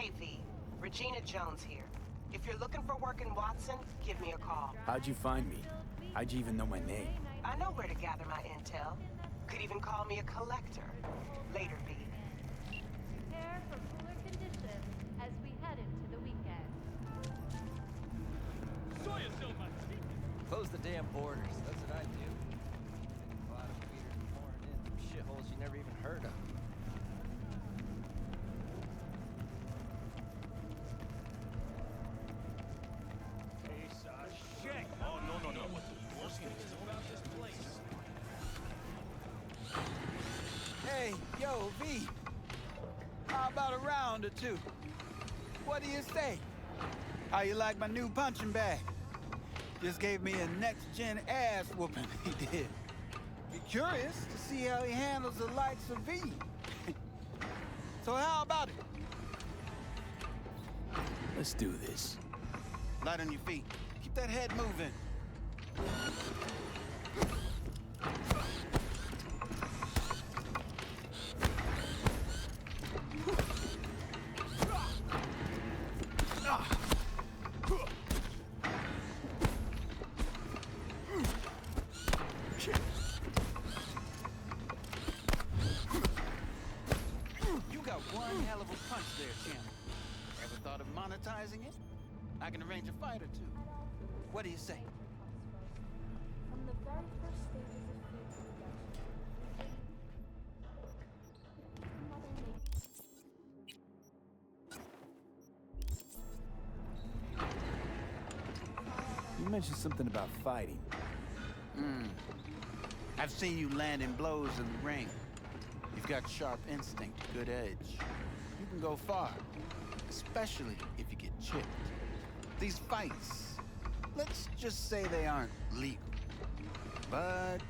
Hey V, Regina Jones here. If you're looking for work in Watson, give me a call. How'd you find me? How'd you even know my name? I know where to gather my intel. Could even call me a collector. Later, V. Prepare for cooler conditions as we head into the weekend. Close the damn borders. That's what I do. A lot of meters pouring in from shitholes you never even heard of. Shit! Oh, no. About this place. Hey, yo, V. How about a round or two? What do you say? How you like my new punching bag? Just gave me a next-gen ass whooping, he did. Be curious to see how he handles the likes of V. So how about it? Let's do this. Light on your feet. Keep that head moving. You got one hell of a punch there, champ. Ever thought of monetizing it? I can arrange a fight or two. What do you say? From the very first stages of food production, You mentioned something about fighting. I've seen you landing blows in the ring. You've got sharp instinct, good edge. You can go far, especially if you get chipped. These fights, let's just say they aren't legal, but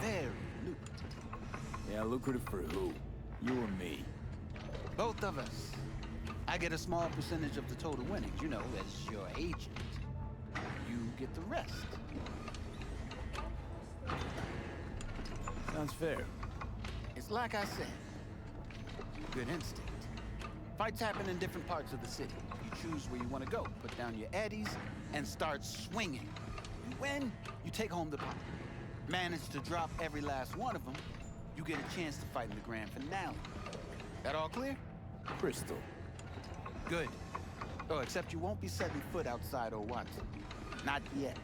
very lucrative. Yeah, lucrative for who? You or me? Both of us. I get a small percentage of the total winnings, you know, as your agent. You get the rest. Sounds fair. It's like I said, good instinct. Fights happen in different parts of the city. You choose where you want to go, put down your eddies, and start swinging. You win, you take home the pot. Manage to drop every last one of them, you get a chance to fight in the grand finale. That all clear? Crystal. Good. Oh, except you won't be setting foot outside old Watson. Not yet.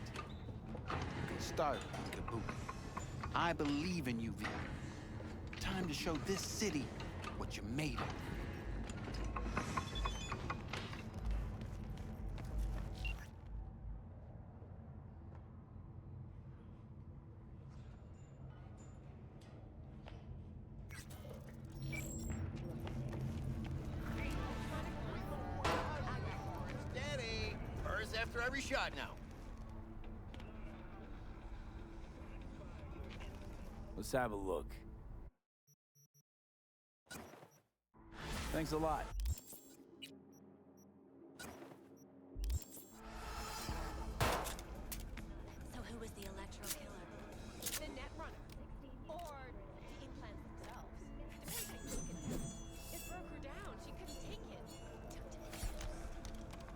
You can start with Kabuki. I believe in you, V. Time to show this city what you're made of. Steady. Burst after every shot now. Let's have a look. Thanks a lot. So who was the electro killer? the net runner, or the implants themselves. Depends how you look at it. It broke her down. She couldn't take it.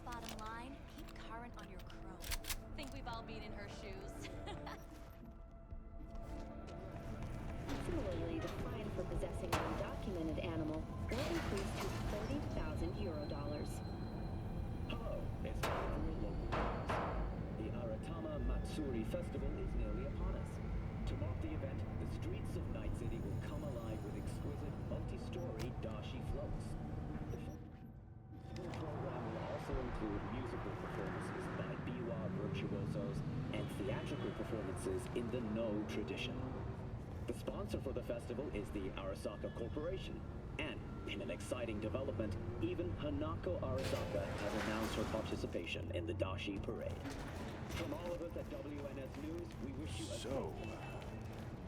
Bottom line, keep current on your chrome. Think we've all been in her shoes. Similarly, the fine for possessing an undocumented animal will increase to €30,000. Hello, it's time for your local news. The Aratama Matsuri Festival is nearly upon us. To mark the event, the streets of Night City will come alive with exquisite multi-story dashi floats. The festival program will also include musical performances by biwa virtuosos and theatrical performances in the No tradition. The sponsor for the festival is the Arasaka Corporation, and in an exciting development, even Hanako Arasaka has announced her participation in the Dashi Parade. From all of us at WNS News, we wish you a... So, what are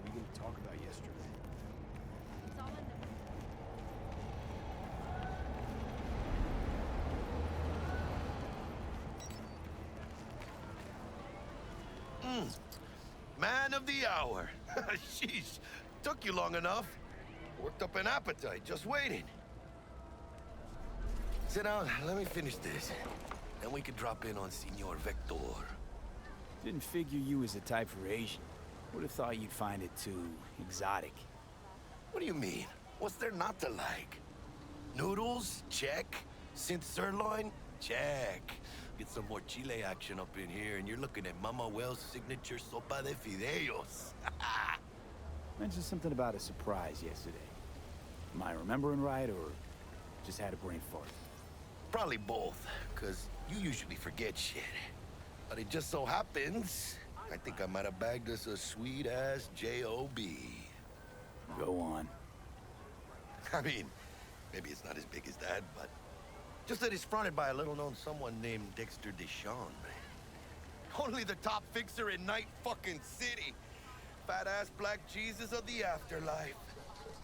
we gonna talk about yesterday? It's all in the... Man of the hour. Sheesh, took you long enough. Worked up an appetite just waiting. Sit down, let me finish this. Then we could drop in on Senor Vector. Didn't figure you was the type for Asian. Would have thought you'd find it too exotic. What do you mean? What's there not to like? Noodles? Check. Synth sirloin? Check. Get some more Chile action up in here, and you're looking at Mama Wells' signature sopa de fideos. Mentioned something about a surprise yesterday. Am I remembering right, or just had a brain fart? Probably both, because you usually forget shit. But it just so happens, I think I might have bagged us a sweet-ass J.O.B. Go on. I mean, maybe it's not as big as that, but just that it's fronted by a little-known someone named Dexter Deshawn. Only the top fixer in Night fucking City. Fat-ass black Jesus of the afterlife.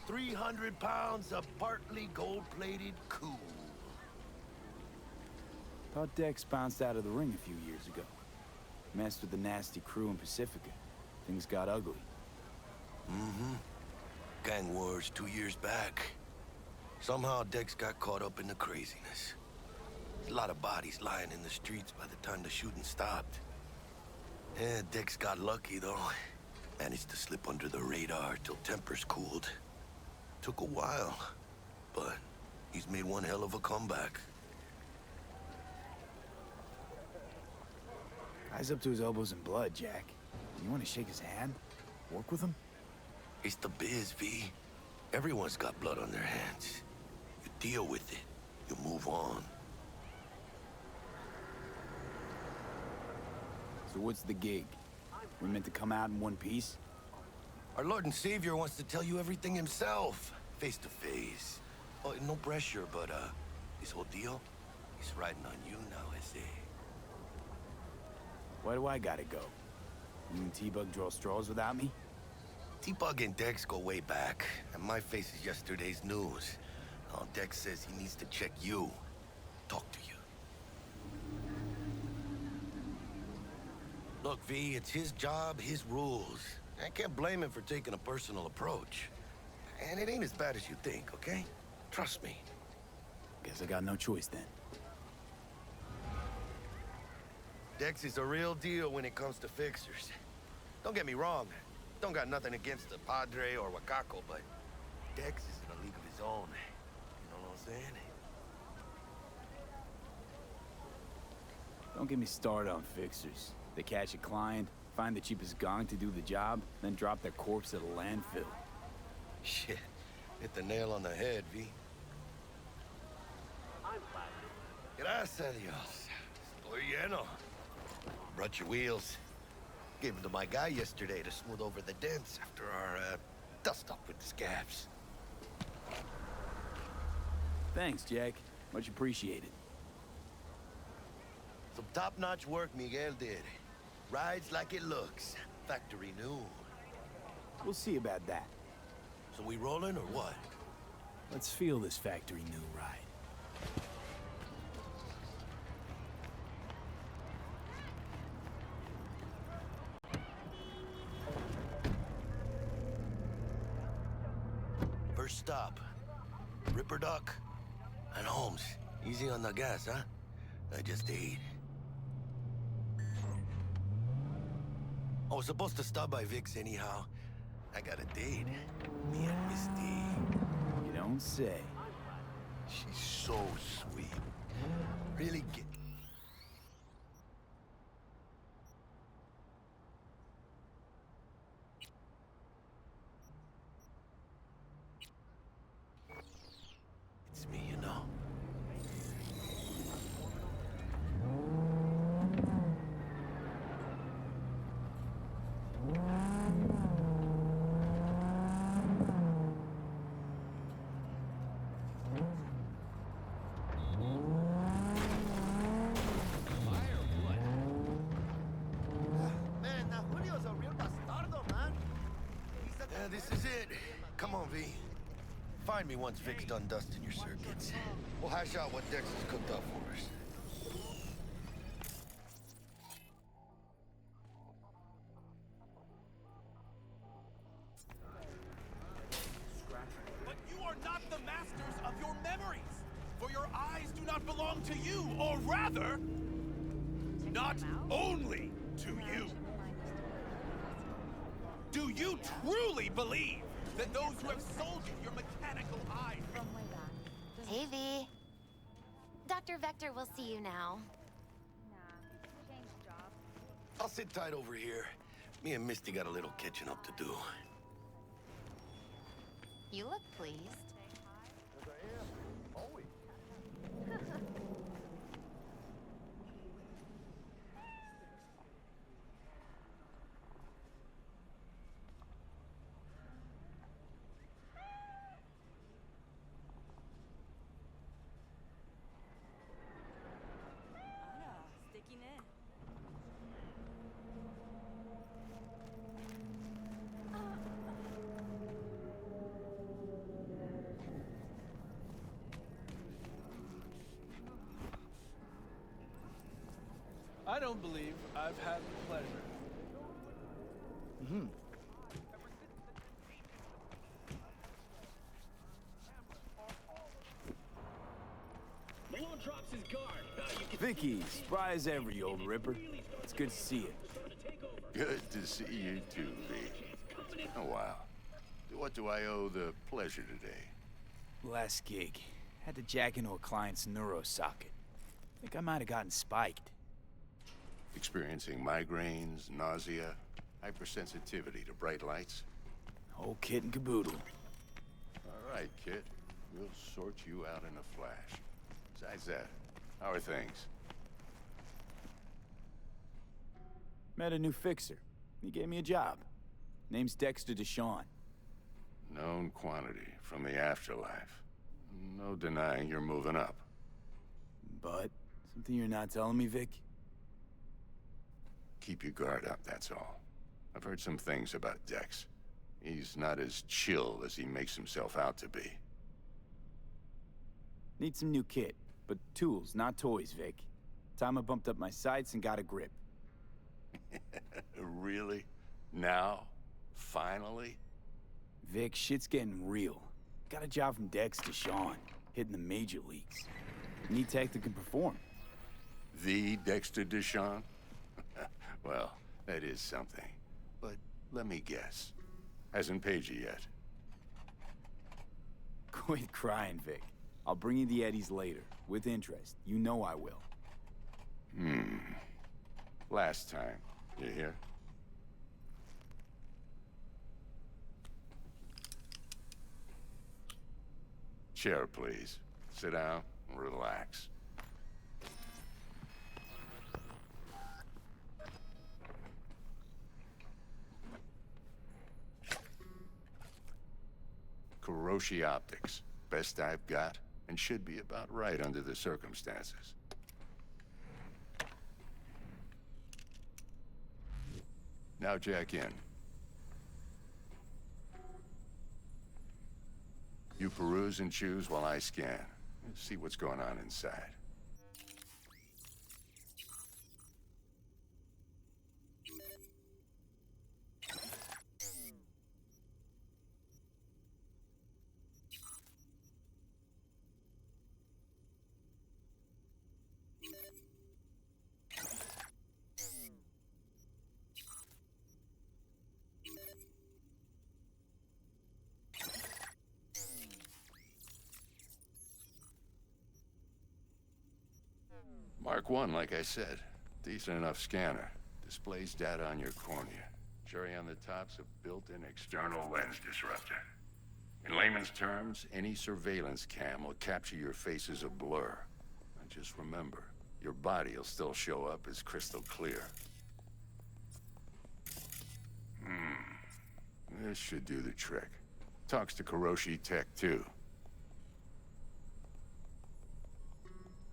300 pounds of partly gold-plated cool. Thought Dex bounced out of the ring a few years ago. Messed with the nasty crew in Pacifica. Things got ugly. Mm-hmm. Gang wars 2 years back. Somehow Dex got caught up in the craziness. A lot of bodies lying in the streets by the time the shooting stopped. Yeah, Dex got lucky, though. Managed to slip under the radar till tempers cooled. Took a while, but he's made one hell of a comeback. Guy's up to his elbows in blood, Jack. You want to shake his hand? Work with him? It's the biz, V. Everyone's got blood on their hands. You deal with it. You move on. So what's the gig? We meant to come out in one piece? Our Lord and Savior wants to tell you everything himself, face to face. Oh, no pressure, but this whole deal is riding on you now, I say. Why do I gotta go? You and T-Bug draw straws without me? T-Bug and Dex go way back, and my face is yesterday's news. Oh, Dex says he needs to check you, talk to you. Look, V, it's his job, his rules. I can't blame him for taking a personal approach. And it ain't as bad as you think, okay? Trust me. Guess I got no choice then. Dex is a real deal when it comes to fixers. Don't get me wrong. Don't got nothing against the Padre or Wakako, but Dex is in a league of his own. You know what I'm saying? Don't get me started on fixers. They catch a client, find the cheapest gong to do the job, then drop their corpse at a landfill. Shit. Hit the nail on the head, V. Gracias a Dios. Estoy lleno. Brought your wheels. Gave them to my guy yesterday to smooth over the dents after our, dust-up with the scabs. Thanks, Jack. Much appreciated. Some top-notch work Miguel did. Rides like it looks. Factory new. We'll see about that. So we rolling or what? Let's feel this factory new ride. First stop. Ripper Duck and Holmes. Easy on the gas, huh? I just ate. I was supposed to stop by Vic's anyhow. I got a date. Me and Misty. You don't say. She's so sweet. Really get... It's me, you know. Yeah, this is it. Come on, V. Find me once Vic's done dusting your circuits. We'll hash out what Dex has cooked up for us. But you are not the masters of your memories! for your eyes do not belong to you, or rather, not only to you. Do you truly believe that those who have sold you your mechanical eyes... Hey, V. Dr. Vector will see you now. I'll sit tight over here. Me and Misty got a little catching up to do. You look pleased. I don't believe I've had the pleasure. Malone drops his guard. Vicky, spry as ever, you old ripper. It's good to see you. Good to see you too, V. Oh, wow. What do I owe the pleasure today? Last gig. Had to jack into a client's neurosocket. Think I might have gotten spiked. Experiencing migraines, nausea, hypersensitivity to bright lights? Whole kit and caboodle. All right, kid. We'll sort you out in a flash. Besides that, how are things? Met a new fixer. He gave me a job. Name's Dexter Deshawn. Known quantity from the afterlife. No denying you're moving up. But, something you're not telling me, Vic? Keep your guard up, that's all. I've heard some things about Dex. He's not as chill as he makes himself out to be. Need some new kit, but tools, not toys, Vic. Time I bumped up my sights and got a grip. Really? Now? Finally? Vic, shit's getting real. Got a job from Dex Deshawn, hitting the major leagues. Need tech that can perform. The Dexter Deshawn? Well, that is something. But let me guess. Hasn't paid you yet. Quit crying, Vic. I'll bring you the eddies later, with interest. You know I will. Last time. You hear? Chair, please. Sit down and relax. Kuroshi Optics. Best I've got, and should be about right under the circumstances. Now jack in. You peruse and choose while I scan. See what's going on inside. Mark 1, like I said. Decent enough scanner. Displays data on your cornea. Cherry on the top's a built-in external lens disruptor. In layman's terms, any surveillance cam will capture your face as a blur. And just remember, your body will still show up as crystal clear. This should do the trick. Talks to Kuroshi Tech, too.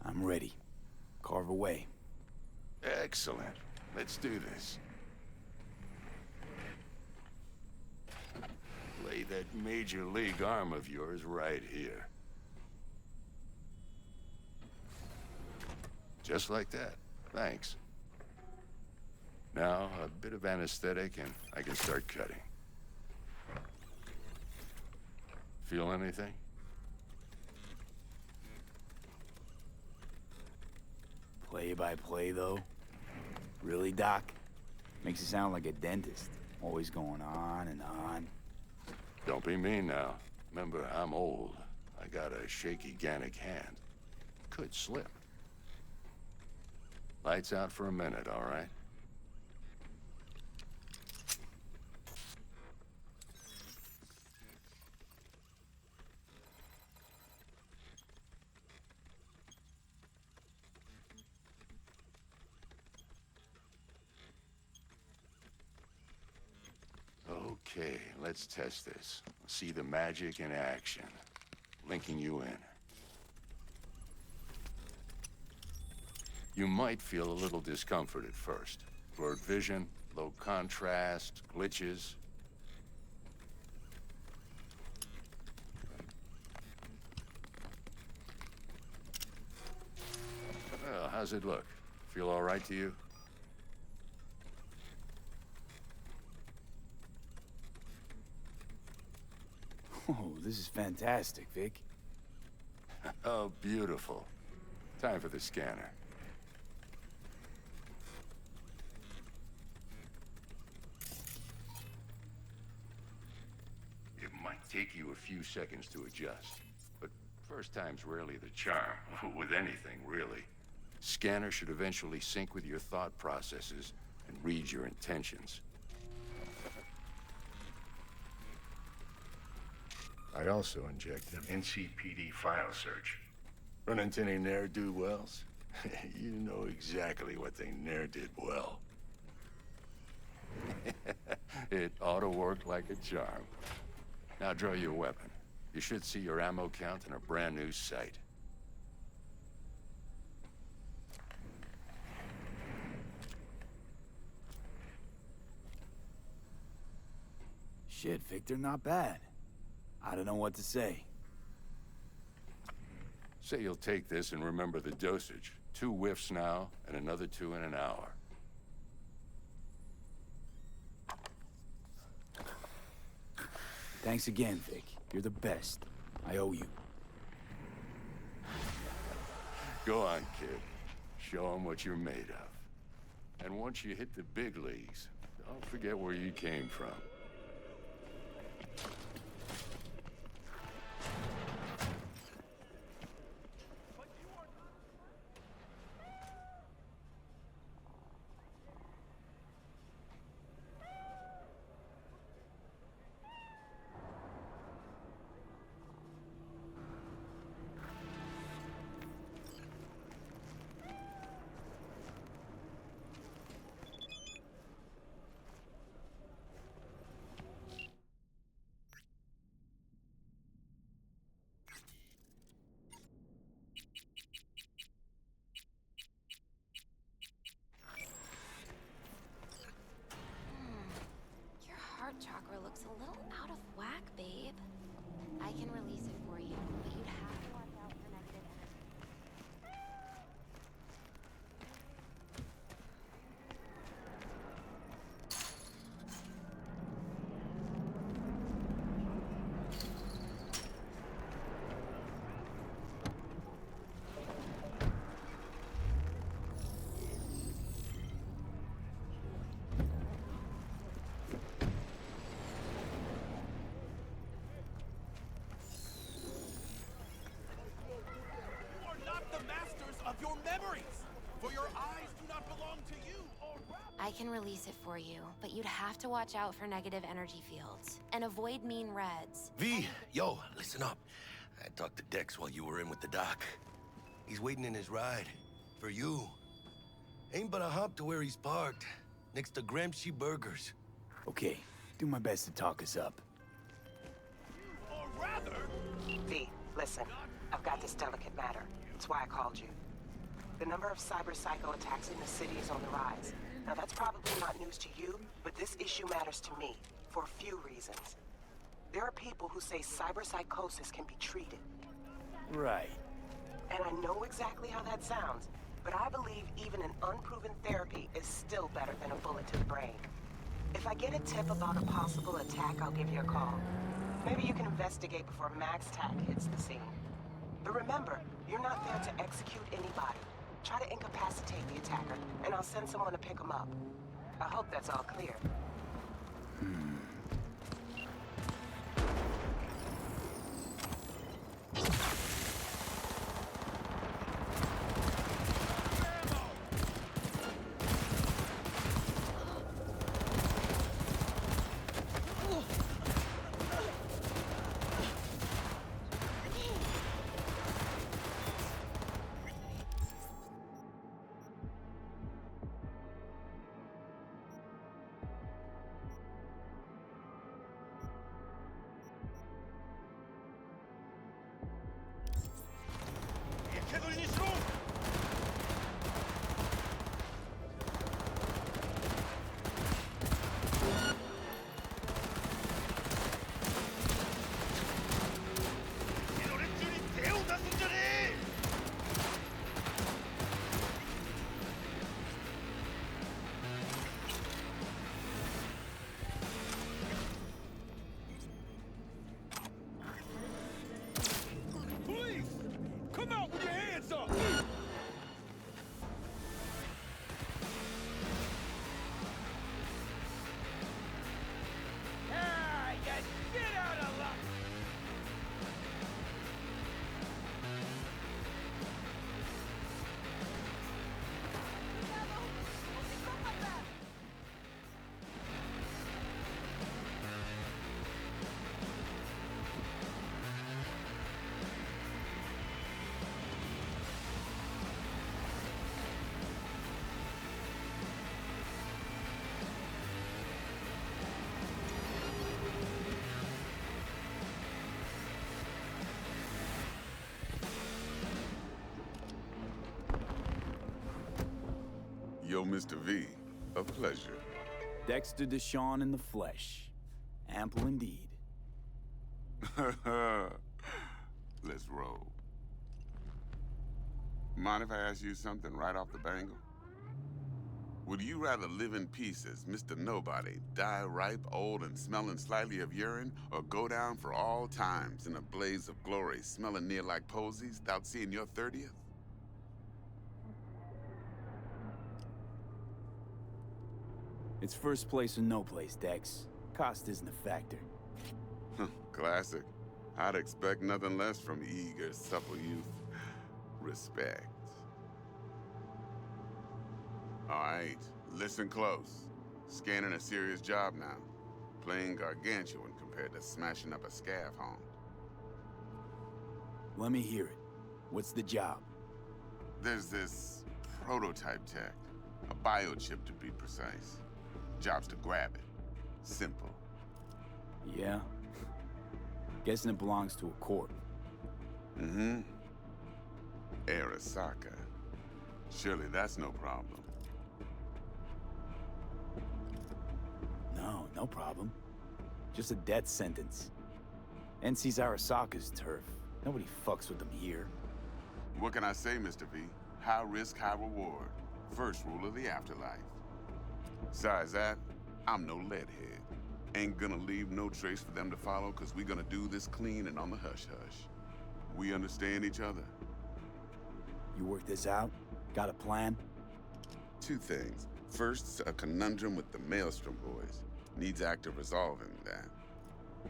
I'm ready. Carve away. Excellent. Let's do this. Lay that major league arm of yours right here. Just like that. Thanks. Now, a bit of anesthetic and I can start cutting. Feel anything? Play-by-play, though? Really, Doc? Makes you sound like a dentist. Always going on and on. Don't be mean now. Remember, I'm old. I got a shaky Gannic hand. Could slip. Lights out for a minute, all right? Okay, let's test this. See the magic in action. Linking you in. You might feel a little discomfort at first. Blurred vision, low contrast, glitches. Well, how's it look? Feel all right to you? Oh, this is fantastic, Vic. Oh, beautiful. Time for the scanner. It might take you a few seconds to adjust, but first time's rarely the charm, with anything, really. Scanner should eventually sync with your thought processes and read your intentions. I also inject an NCPD file search. Run into any ne'er-do-wells? You know exactly what they ne'er did well. It ought to work like a charm. Now draw your weapon. You should see your ammo count in a brand new sight. Shit, Victor, not bad. I don't know what to say. Say you'll take this and remember the dosage. 2 whiffs now, and another 2 in an hour. Thanks again, Vic. You're the best. I owe you. Go on, kid. Show 'em what you're made of. And once you hit the big leagues, don't forget where you came from. Your heart chakra looks a little out of whack, babe. I can release it for you, but you'd have to watch out for negative energy. You are not the masters of your memories, for your eyes do not belong to you, or rather... I can release it for you, but you'd have to watch out for negative energy fields and avoid mean reds. V, yo, listen up. I talked to Dex while you were in with the doc. He's waiting in his ride. For you. Ain't but a hop to where he's parked. Next to Gramsci Burgers. Okay, do my best to talk us up. Or rather... V, listen. I've got this delicate matter. That's why I called you. The number of cyber psycho attacks in the city is on the rise. Now that's probably not news to you, but this issue matters to me for a few reasons. There are people who say cyberpsychosis can be treated. Right. And I know exactly how that sounds, but I believe even an unproven therapy is still better than a bullet to the brain. If I get a tip about a possible attack, I'll give you a call. Maybe you can investigate before Max Tack hits the scene. But remember, you're not there to execute anybody. Try to incapacitate the attacker, and I'll send someone to pick him up. I hope that's all clear. Come out with your hands up! Ah, you get out of luck! Yo, Mr. V, a pleasure. Dexter Deshawn in the flesh. Ample indeed. Let's roll. Mind if I ask you something right off the bangle? Would you rather live in peace as Mr. Nobody, die ripe, old, and smelling slightly of urine, or go down for all times in a blaze of glory, smelling near like posies, without seeing your 30th? It's first place or no place, Dex. Cost isn't a factor. Classic. I'd expect nothing less from eager, supple youth. Respect. All right, listen close. Scanning a serious job now. Playing gargantuan compared to smashing up a scav home. Let me hear it. What's the job? There's this prototype tech. A biochip to be precise. Job's to grab it. Simple. Yeah? Guessing it belongs to a corp. Mm-hmm. Arasaka. Surely that's no problem. No problem. Just a death sentence. NC's Arasaka's turf. Nobody fucks with them here. What can I say, Mr. V? High risk, high reward. First rule of the afterlife. Besides that, I'm no leadhead. Ain't gonna leave no trace for them to follow, cause we gonna do this clean and on the hush-hush. We understand each other? You work this out? Got a plan? Two things. First, a conundrum with the Maelstrom boys. Needs active resolving that.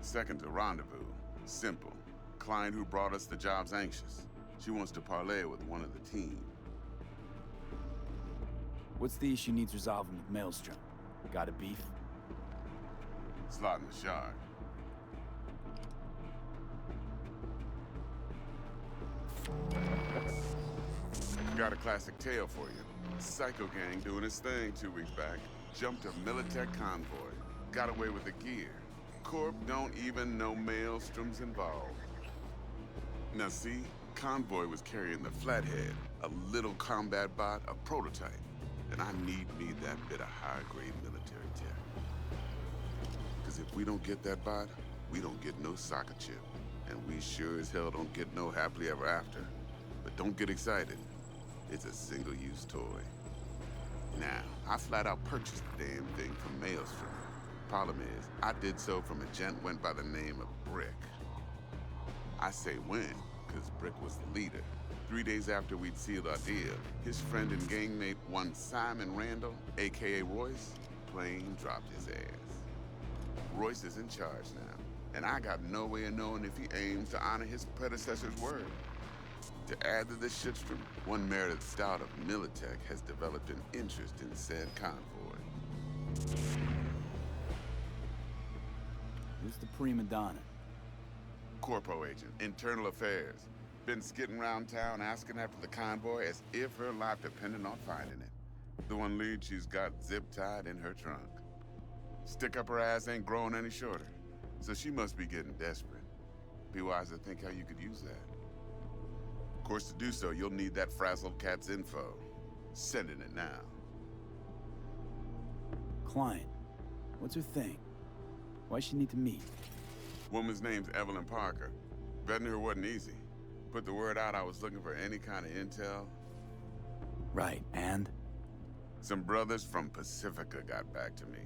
Second, a rendezvous. Simple. Client who brought us the job's anxious. She wants to parlay with one of the team. What's the issue needs resolving with Maelstrom? Got a beef? Slot in the shard. Got a classic tale for you. Psycho gang doing his thing 2 weeks back. Jumped a Militech convoy. Got away with the gear. Corp don't even know Maelstrom's involved. Now see, convoy was carrying the Flathead, a little combat bot, a prototype. And I need me that bit of high-grade military tech. Because if we don't get that bot, we don't get no soccer chip. And we sure as hell don't get no happily ever after. But don't get excited. It's a single-use toy. Now, I flat out purchased the damn thing from Maelstrom. Problem is, I did so from a gent went by the name of Brick. I say when, because Brick was the leader. 3 days after we'd sealed our deal, his friend and gangmate, one Simon Randall, a.k.a. Royce, plain dropped his ass. Royce is in charge now, and I got no way of knowing if he aims to honor his predecessor's word. To add to this shitstorm, one Meredith Stout of Militech has developed an interest in said convoy. Who's the prima donna? Corpo agent, internal affairs. Been skidding around town asking after the convoy as if her life depended on finding it. The one lead she's got zip-tied in her trunk. Stick up her ass ain't growing any shorter, so she must be getting desperate. Be wise to think how you could use that. Of course, to do so, you'll need that frazzled cat's info. Sending it now. Client. What's her thing? Why's she need to meet? Woman's name's Evelyn Parker. Vetting her wasn't easy. Put the word out I was looking for any kind of intel. Right, and? Some brothers from Pacifica got back to me.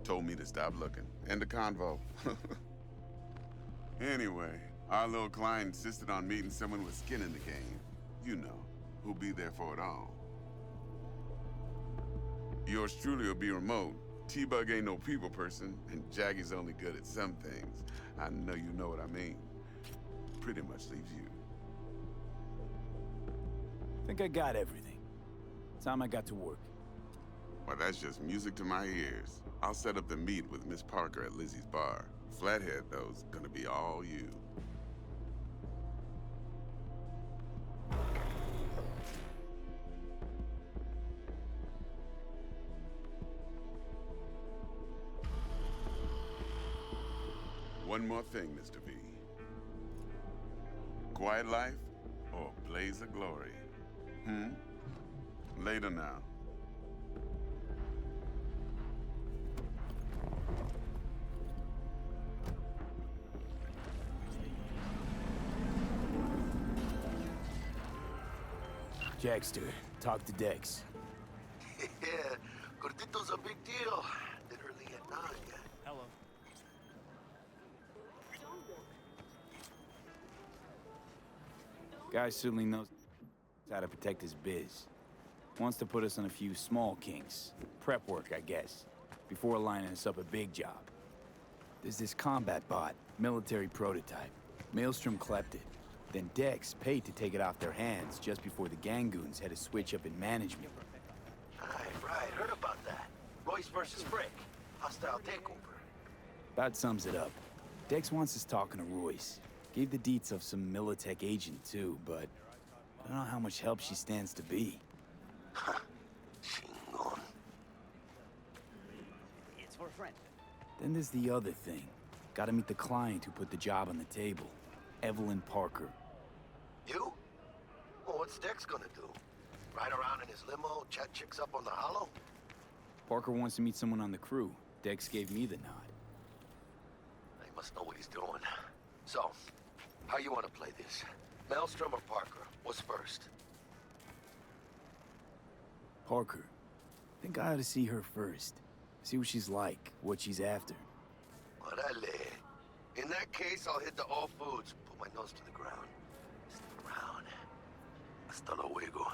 Told me to stop looking. End of convo. Anyway, our little client insisted on meeting someone with skin in the game. You know, who'll be there for it all. Yours truly will be remote. T-Bug ain't no people person, and Jaggie's only good at some things. I know you know what I mean. Pretty much leaves you. Think I got everything. Time I got to work. Well, that's just music to my ears. I'll set up the meet with Miss Parker at Lizzie's bar. Flathead, though's gonna be all you. One more thing, Mr. V. Quiet life or blaze of glory? Later now. Jackster, talk to Dex. Yeah, Gordito's a big deal. Literally at 9. Hello. Guy certainly knows how to protect his biz. Wants to put us on a few small kinks. Prep work, I guess. Before lining us up a big job. There's this combat bot, military prototype. Maelstrom clept it. Then Dex paid to take it off their hands just before the Gangoons had a switch up in management. Right. Heard about that. Royce versus Frick. Hostile takeover. About sums it up. Dex wants us talking to Royce. Gave the deets of some Militech agent too, but I don't know how much help she stands to be. Chingon. It's for a friend. Then there's the other thing. Gotta meet the client who put the job on the table. Evelyn Parker. You? Well, what's Dex gonna do? Ride around in his limo, chat chicks up on the hollow? Parker wants to meet someone on the crew. Dex gave me the nod. He must know what he's doing. So, how you want to play this? Maelstrom or Parker? What's first? Parker. Think I ought to see her first. See what she's like, what she's after. Orale. In that case, I'll hit the all foods. Put my nose to the ground. Stick around. Hasta luego.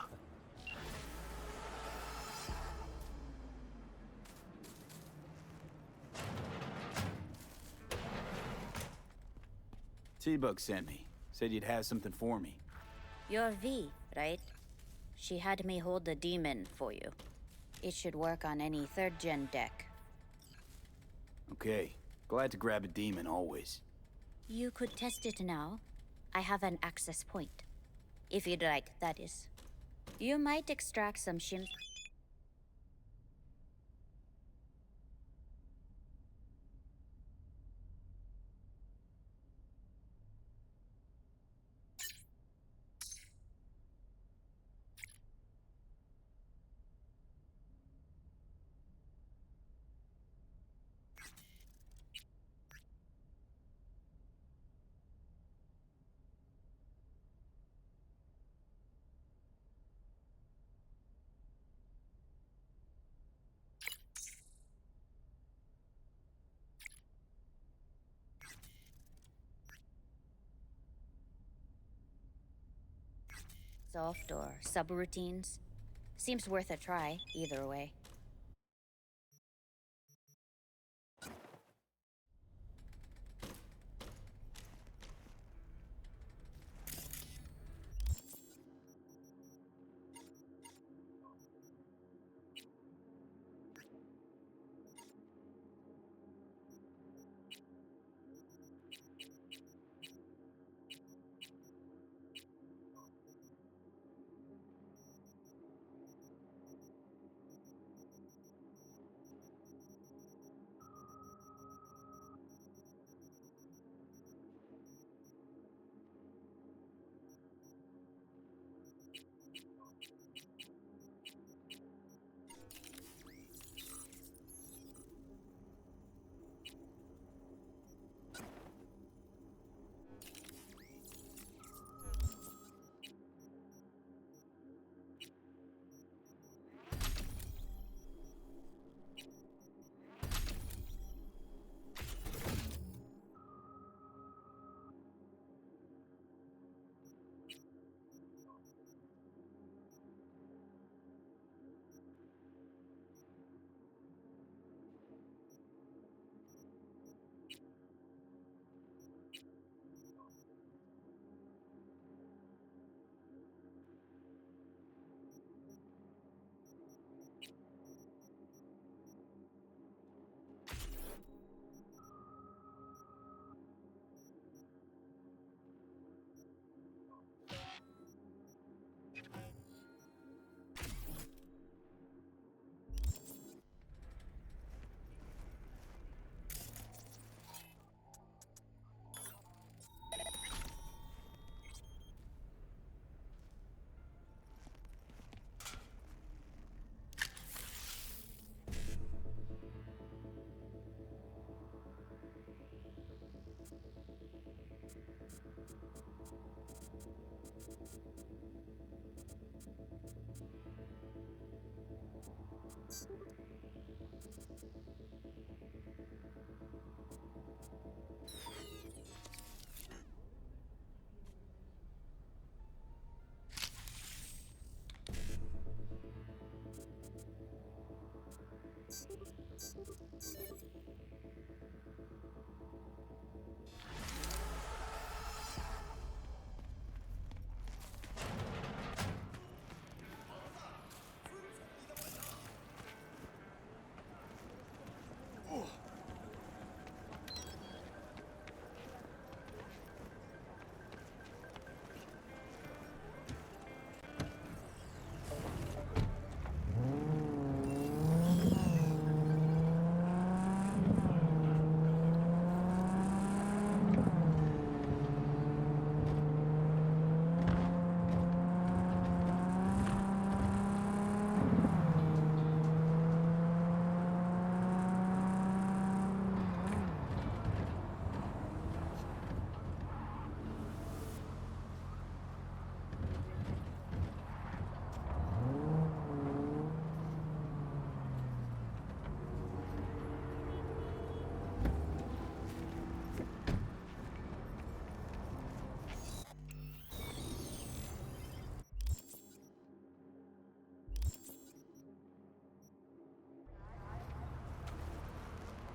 T-Bug sent me. Said you'd have something for me. You're V, right? She had me hold the demon for you. It should work on any 3rd gen deck. Okay. Glad to grab a demon, always. You could test it now. I have an access point. If you'd like, that is. You might extract some shims. soft or subroutines. Seems worth a try, either way.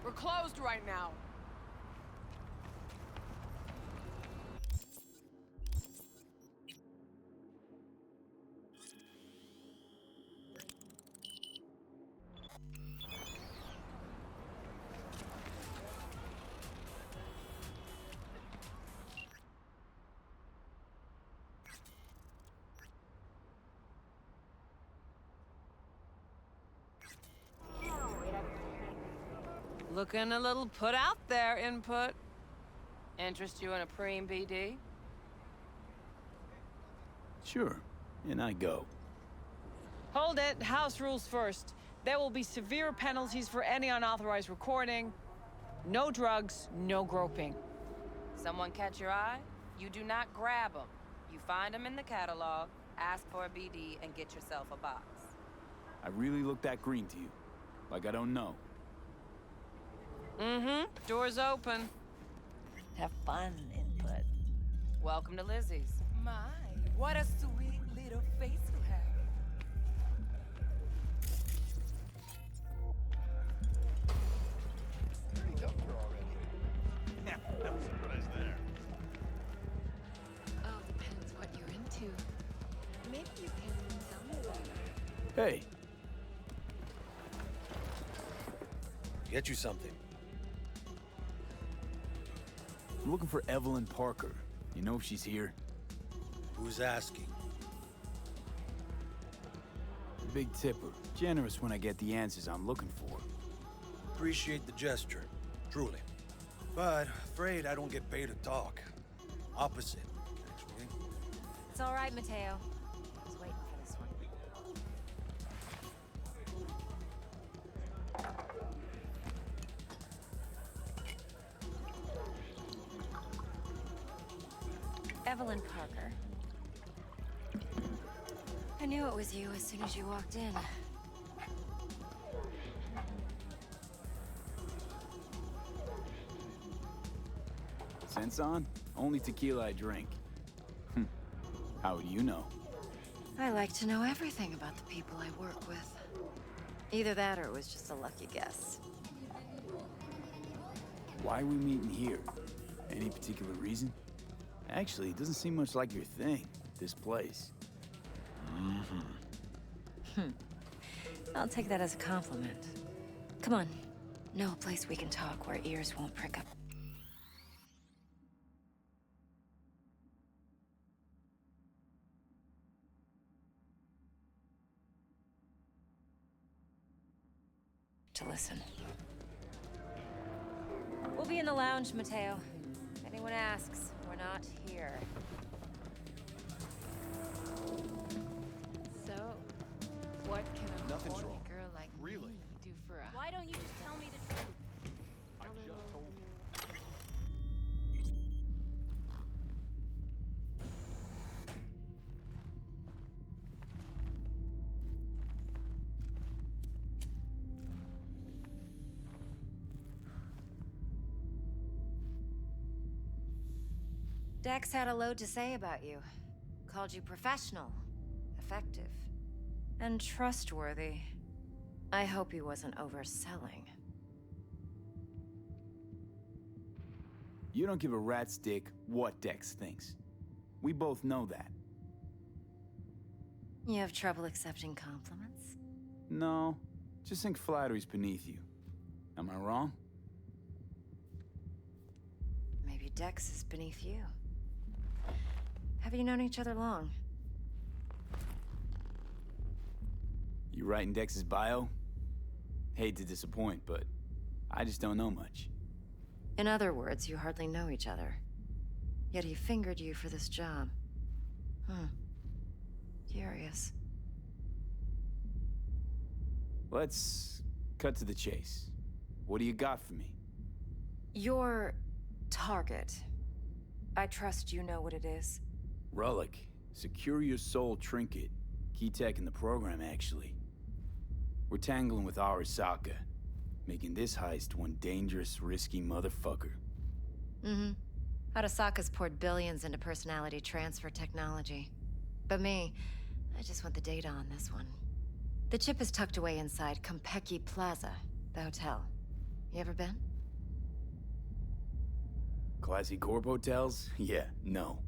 We're closed right now. Looking a little put out there, Input. Interest you in a preem BD? Sure, and I go. Hold it. House rules first. There will be severe penalties for any unauthorized recording. No drugs, no groping. Someone catch your eye? You do not grab them. You find them in the catalog, ask for a BD, and get yourself a box. I really look that green to you? Like I don't know? Mm-hmm. Door's open. Have fun, Input. Welcome to Lizzie's. My, what a sweet little potato face you have. Pretty doctor already. Yeah, no surprise there. Oh, depends what you're into. Maybe you can tell me about it. Hey, Get you something. I'm looking for Evelyn Parker. You know if she's here? Who's asking? Big tipper. Generous when I get the answers I'm looking for. Appreciate the gesture, truly. But afraid I don't get paid to talk. Opposite, actually. It's all right, Mateo. I was waiting for this one. Evelyn Parker. I knew it was you as soon as you walked in. Sense on? Only tequila I drink. How would you know? I like to know everything about the people I work with. Either that or it was just a lucky guess. Why are we meeting here? Any particular reason? Actually, it doesn't seem much like your thing, this place. I'll take that as a compliment. Come on. Know a place we can talk where ears won't prick up. To listen. We'll be in the lounge, Mateo. If anyone asks, we're not here. So, what can a Nothing's horny wrong. girl like Really? me do for a... Why don't you just tell me the truth? I just told you. Dex had a load to say about you. Called you professional, effective, and trustworthy. I hope he wasn't overselling. You don't give a rat's dick what Dex thinks. We both know that. You have trouble accepting compliments? No, just think flattery's beneath you. Am I wrong? Maybe Dex is beneath you. Have you known each other long? You writing Dex's bio? Hate to disappoint, but I just don't know much. In other words, you hardly know each other. Yet he fingered you for this job. Curious. Let's cut to the chase. What do you got for me? Your target. I trust you know what it is. Relic. Secure your soul trinket. Key tech in the program, actually. We're tangling with Arasaka, making this heist one dangerous, risky motherfucker. Arasaka's poured billions into personality transfer technology. But me, I just want the data on this one. The chip is tucked away inside Konpeki Plaza, the hotel. You ever been? Classy corp hotels? Yeah, no.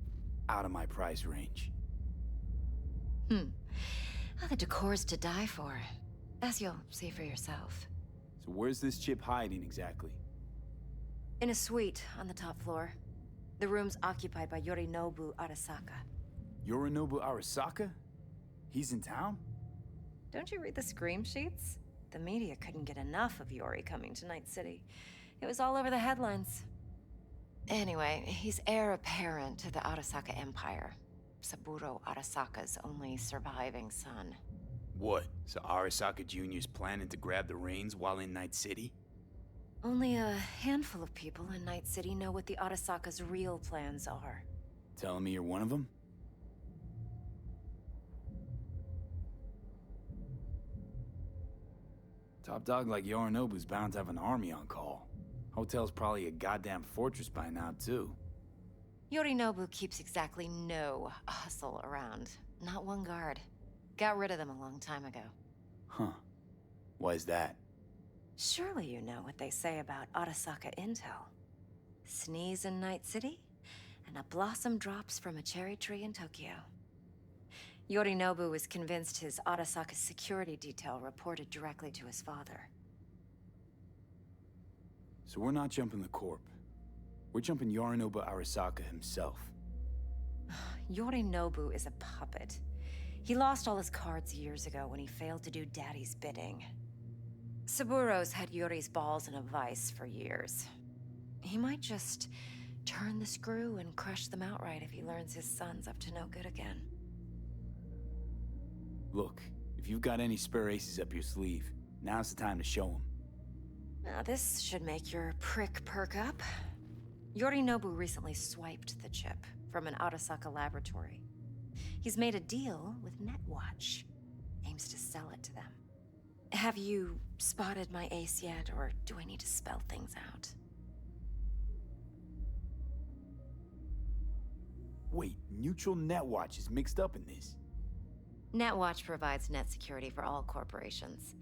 Out of my price range. Well, the decor's to die for, as you'll see for yourself. So where's this chip hiding exactly? In a suite on the top floor. The room's occupied by Yorinobu Arasaka. Yorinobu Arasaka? He's in town? Don't you read the scream sheets? The media couldn't get enough of Yori coming to Night City. It was all over the headlines. Anyway, he's heir apparent to the Arasaka Empire. Saburo Arasaka's only surviving son. What? So Arasaka Jr.'s planning to grab the reins while in Night City? Only a handful of people in Night City know what the Arasaka's real plans are. Telling me you're one of them? Top dog like Yorinobu's bound to have an army on call. Hotel's probably a goddamn fortress by now, too. Yorinobu keeps exactly no hustle around. not one guard. Got rid of them a long time ago. Huh. Why is that? Surely you know what they say about Arasaka intel. Sneeze in Night City, and a blossom drops from a cherry tree in Tokyo. Yorinobu was convinced his Arasaka security detail reported directly to his father. So we're not jumping the Corp. We're jumping Yorinobu Arasaka himself. Yorinobu is a puppet. He lost all his cards years ago when he failed to do Daddy's bidding. Saburo's had Yuri's balls in a vice for years. He might just turn the screw and crush them outright if he learns his son's up to no good again. Look, if you've got any spare aces up your sleeve, now's the time to show them. Now this should make your prick perk up. Yorinobu recently swiped the chip from an Arasaka laboratory. He's made a deal with Netwatch. Aims to sell it to them. Have you spotted my ace yet, or do I need to spell things out? Wait, Neutral Netwatch is mixed up in this. Netwatch provides net security for all corporations,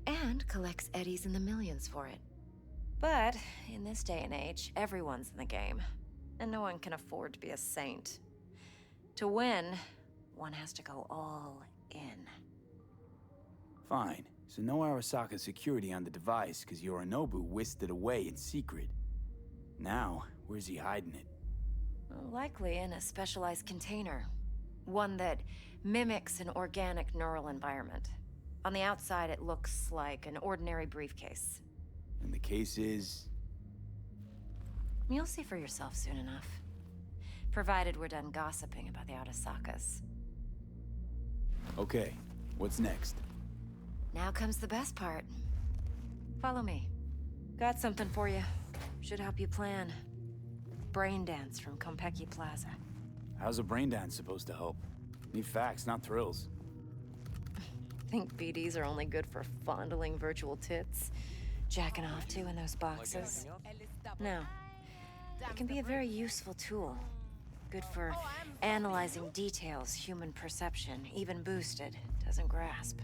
and collects eddies in the millions for it. But in this day and age, everyone's in the game, and no one can afford to be a saint. To win, one has to go all in. Fine, so no Arasaka security on the device because Yorinobu whisked it away in secret. Now, where's he hiding it? Likely in a specialized container. One that mimics an organic neural environment. On the outside, it looks like an ordinary briefcase. And the case is... You'll see for yourself soon enough. Provided we're done gossiping about the Arasakas. Okay, what's next? Now comes the best part. Follow me. Got something for you. Should help you plan. Brain dance from Konpeki Plaza. How's a brain dance supposed to help? Need facts, not thrills. Think BDs are only good for fondling virtual tits? Jacking off to in those boxes? No. It can be a very useful tool. Good for analyzing details human perception, even boosted, doesn't grasp.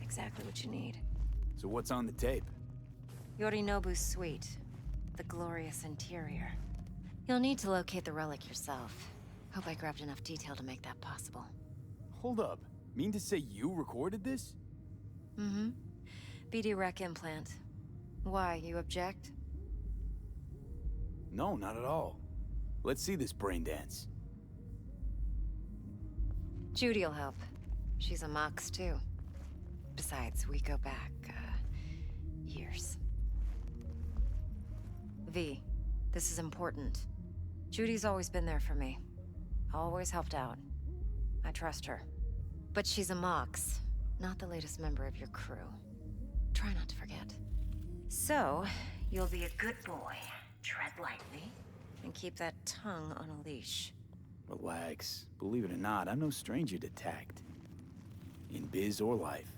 Exactly what you need. So what's on the tape? Yorinobu's suite. The glorious interior. You'll need to locate the relic yourself. Hope I grabbed enough detail to make that possible. Hold up. Mean to say you recorded this? Mm-hmm. BD rec implant. Why, you object? No, not at all. Let's see this brain dance. Judy'll help. She's a Mox, too. Besides, we go back, years. V, this is important. Judy's always been there for me. Always helped out. I trust her. But she's a Mox, not the latest member of your crew. Try not to forget. So, you'll be a good boy. Tread lightly. And keep that tongue on a leash. Relax. Believe it or not, I'm no stranger to tact. In biz or life.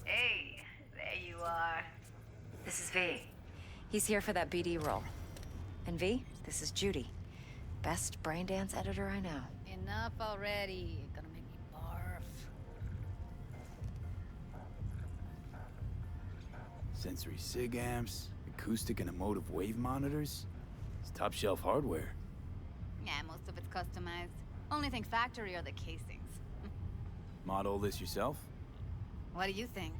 Hey, there you are. This is V. He's here for that BD role. And V, this is Judy. Best brain dance editor I know. Enough already. You're gonna make me barf. Sensory sig amps, acoustic and emotive wave monitors. It's top shelf hardware. Yeah, most of it's customized. Only thing factory are the casings. Mod all this yourself? What do you think?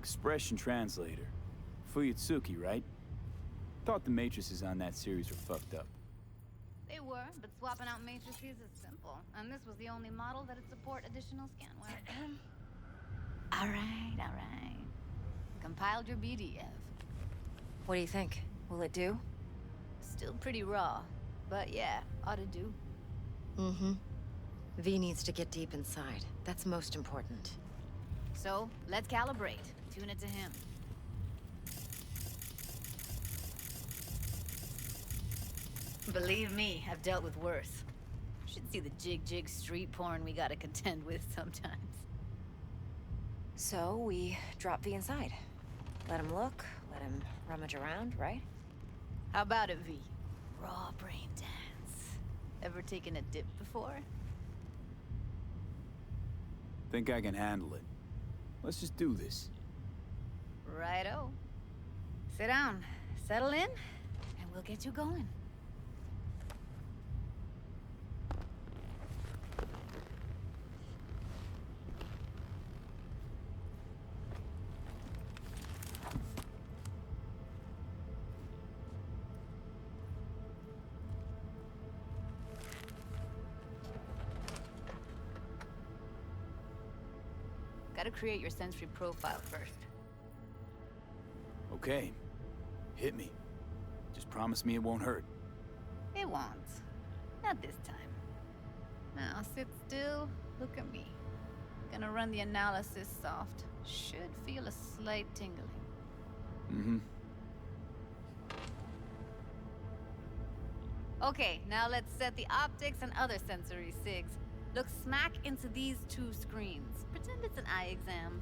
Expression translator. Fuyutsuki, right? Thought the matrices on that series were fucked up. They were, but swapping out matrices is simple. And this was the only model that'd support additional scanware. all right. Compiled your BDF. What do you think? Will it do? Still pretty raw, but yeah, ought to do. Mm-hmm. V needs to get deep inside. That's most important. So, let's calibrate. Tune it to him. Believe me, I've dealt with worse. Should see the jig street porn we gotta contend with sometimes. So, we drop V inside. Let him look, Let him rummage around, right? How about it, V? Raw brain dance. Ever taken a dip before? Think I can handle it. Let's just do this. Righto. Sit down, settle in, and we'll get you going. Gotta create your sensory profile first. Okay. Hit me. Just promise me it won't hurt. It won't. Not this time. Now sit still, look at me. Gonna run the analysis soft. Should feel a slight tingling. Mm-hmm. Okay, now let's set the optics and other sensory sigs. Look smack into these two screens. Pretend it's an eye exam.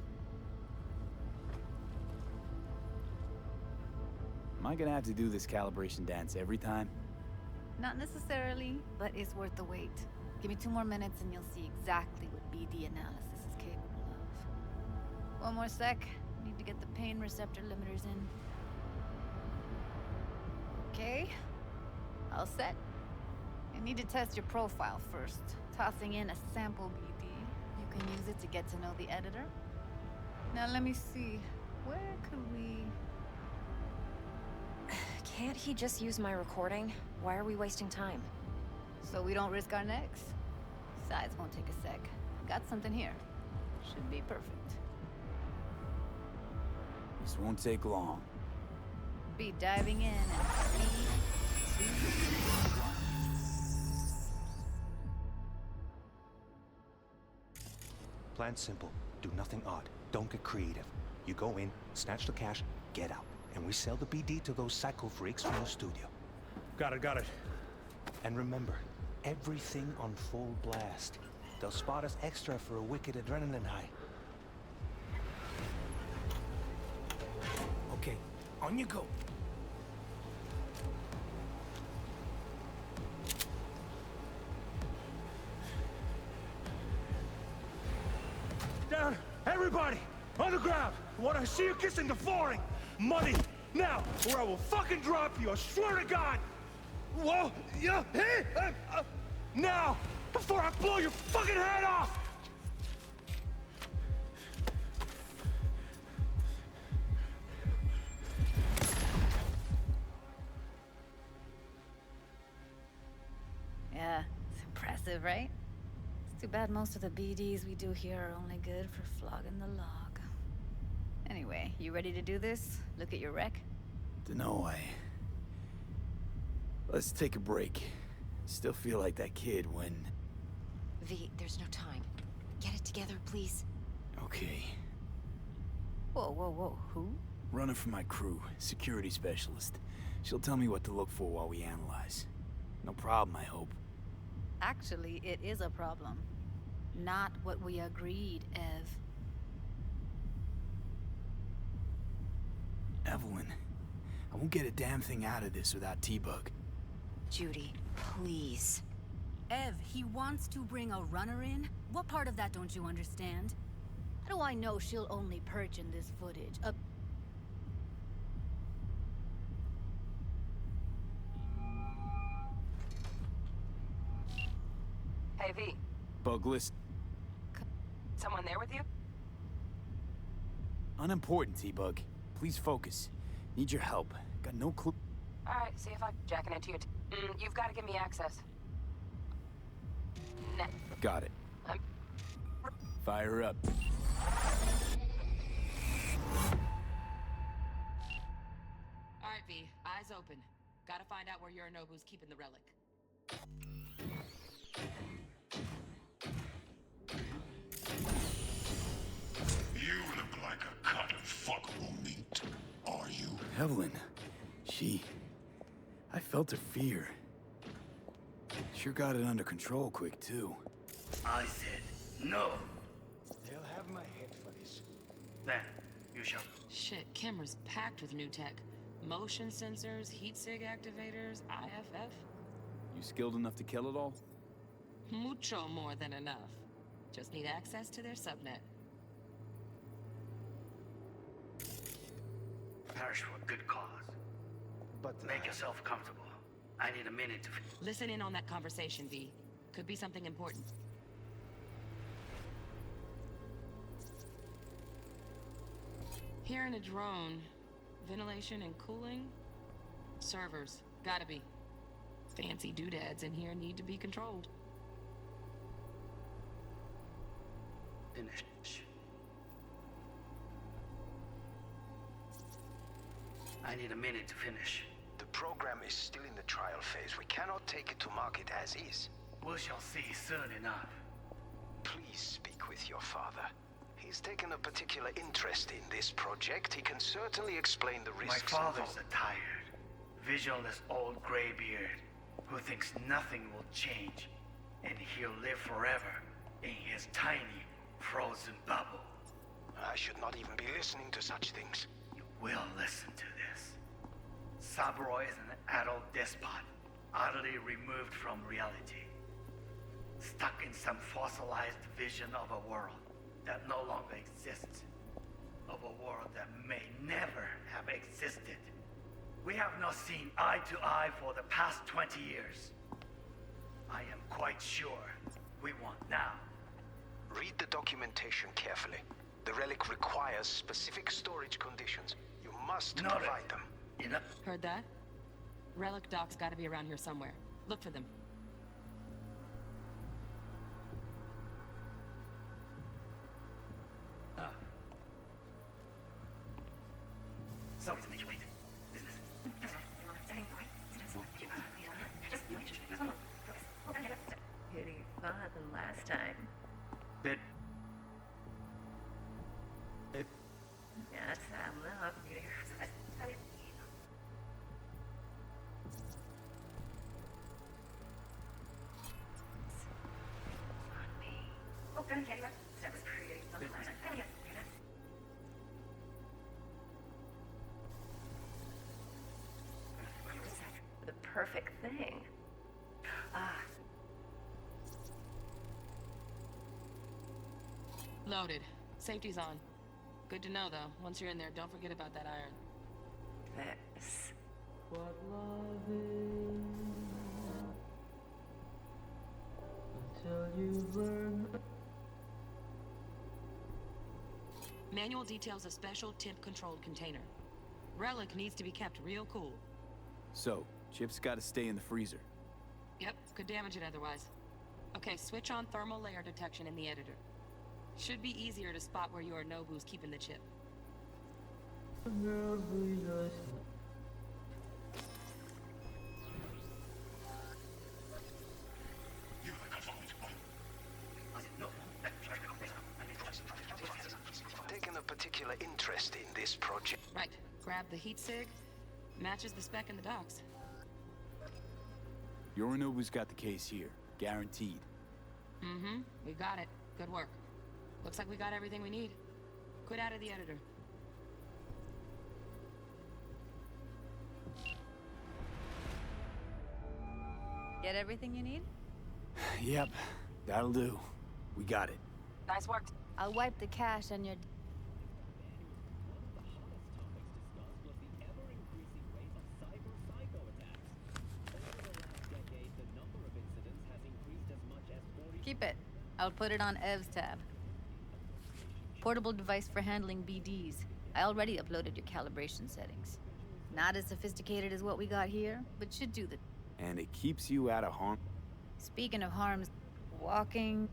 Am I gonna have to do this calibration dance every time? Not necessarily, but it's worth the wait. Give me 2 more minutes and you'll see exactly what BD analysis is capable of. 1 more sec. Need to get the pain receptor limiters in. Okay. All set. I need to test your profile first. Tossing in a sample BD. You can use it to get to know the editor. Now let me see. Where could we... Can't he just use my recording? Why are we wasting time? So we don't risk our necks. Besides, won't take a sec. Got something here. Should be perfect. This won't take long. Be diving in and 3, 2, 1. Plan simple. Do nothing odd. Don't get creative. You go in, snatch the cash, get out. And we sell the BD to those psycho freaks from the studio. Got it. And remember, everything on full blast. They'll spot us extra for a wicked adrenaline high. Okay, on you go. Down! Everybody! On the ground! What I see you kissing the flooring! Money! Now! Or I will fucking drop you! I swear to God! Whoa! Yeah! Hey! Now! Before I blow your fucking head off! Yeah, it's impressive, right? It's too bad most of the BDs we do here are only good for flogging the log. Anyway, you ready to do this? Look at your rec? Dunno, Let's take a break. Still feel like that kid when... V, there's no time. Get it together, please. Okay. Whoa. Who? Runner for my crew, security specialist. She'll tell me what to look for while we analyze. No problem, I hope. Actually, it is a problem. Not what we agreed, Ev. Evelyn, I won't get a damn thing out of this without T-Bug. Judy, please. Ev, he wants to bring a runner in? What part of that don't you understand? How do I know she'll only perch in this footage? Hey, V. Bug list. Someone there with you? Unimportant, T-Bug. Please focus. Need your help. Got no clue. All right, see if I'm jacking into your... you've got to give me access. Got it. Fire up. All right, V. Eyes open. Gotta find out where Yorinobu's keeping the relic. You look like a cut of fuckable meat. Are you? Evelyn. I felt her fear. Sure got it under control quick, too. I said no. They'll have my head for this. Then, You shall. Shit, camera's packed with new tech. Motion sensors, heat sig activators, IFF. You skilled enough to kill it all? Mucho more than enough. Just need access to their subnet. Perish for a good cause. But make yourself comfortable. I need a minute to. Listen in on that conversation, V. Could be something important. Here in a drone, ventilation and cooling? Servers, gotta be. Fancy doodads in here need to be controlled. Finish. I need a minute to finish. The program is still in the trial phase. We cannot take it to market as is. We shall see soon enough. Please speak with your father. He's taken a particular interest in this project. He can certainly explain the risks. My father's a tired, visionless old graybeard who thinks nothing will change, and he'll live forever in his tiny, frozen bubble. I should not even be listening to such things. You will listen to this. Saburo is an adult despot, utterly removed from reality. Stuck in some fossilized vision of a world that no longer exists. Of a world that may never have existed. We have not seen eye to eye for the past 20 years. I am quite sure we want now. Read the documentation carefully. The relic requires specific storage conditions. You must provide them. Heard that? Relic docs gotta be around here somewhere. Look for them. Sorry to make you wait. Pretty fun than last time. Bit. Yes, I love you. The perfect thing. Loaded. Safety's on. Good to know, though. Once you're in there, don't forget about that iron. This. What love is until you learn. Manual details a special temp-controlled container. Relic needs to be kept real cool. So, chips gotta stay in the freezer. Yep, could damage it otherwise. Okay, switch on thermal layer detection in the editor. Should be easier to spot where Yorinobu's keeping the chip. Taken a particular interest in this project. Right. Grab the heat sig. Matches the spec in the docs. Yorinobu's got the case here. Guaranteed. Mm-hmm. We got it. Good work. Looks like we got everything we need. Quit out of the editor. Get everything you need? Yep, that'll do. We got it. Nice work. I'll wipe the cache on your... Keep it. I'll put it on Ev's tab. Portable device for handling BDs. I already uploaded your calibration settings. Not as sophisticated as what we got here, but should do the... And it keeps you out of harm. Speaking of harms, walking...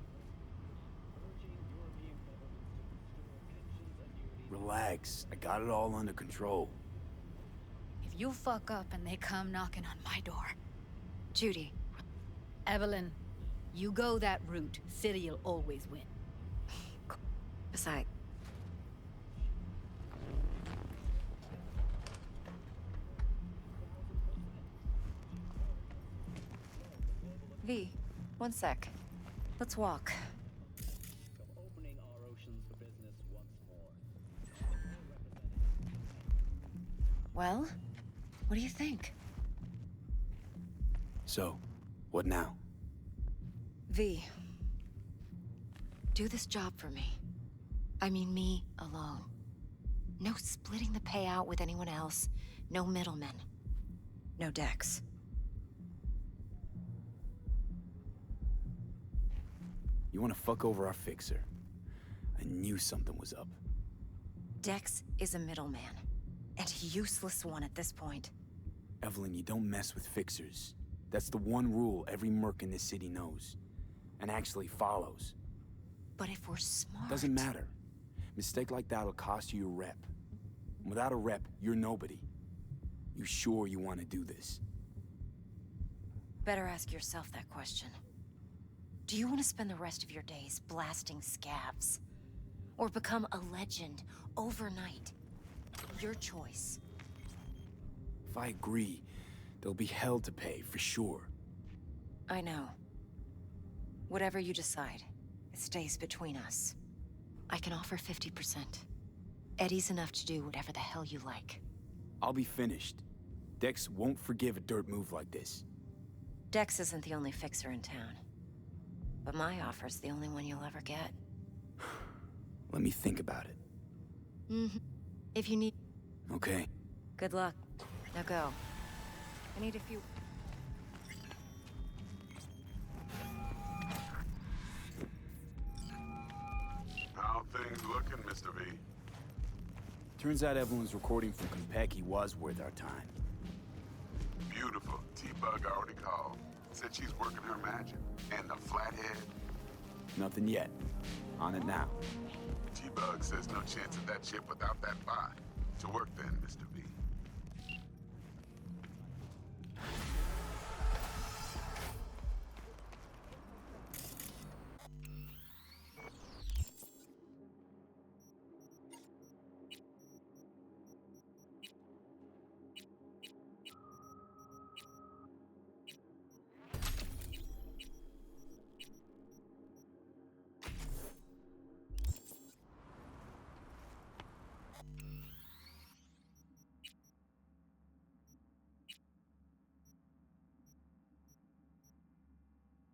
Relax. I got it all under control. If you fuck up and they come knocking on my door... Judy. Evelyn, you go that route, City'll always win. Besides... V, one sec. Let's walk. Opening our oceans for business once more. Well, what do you think? So, what now? V, do this job for me. I mean me alone. No splitting the payout with anyone else. No middlemen. No Dex. You want to fuck over our fixer? I knew something was up. Dex is a middleman. And a useless one at this point. Evelyn, you don't mess with fixers. That's the one rule every merc in this city knows. And actually follows. But if we're smart... Doesn't matter. Mistake like that'll cost you your rep. Without a rep, you're nobody. You sure you want to do this? Better ask yourself that question. Do you want to spend the rest of your days blasting scabs? Or become a legend overnight? Your choice. If I agree, there'll be hell to pay, for sure. I know. Whatever you decide, it stays between us. I can offer 50%. Eddie's enough to do whatever the hell you like. I'll be finished. Dex won't forgive a dirt move like this. Dex isn't the only fixer in town. But my offer's the only one you'll ever get. Let me think about it. Mm-hmm. If you need... Okay. Good luck. Now go. I need a few... How things looking, Mr. V? Turns out Evelyn's recording from Konpeki was worth our time. Beautiful. T-Bug already called. Said she's working her magic. And the flathead? Nothing yet. On it now. T-Bug says no chance of that ship without that bot. To work then, Mr. V.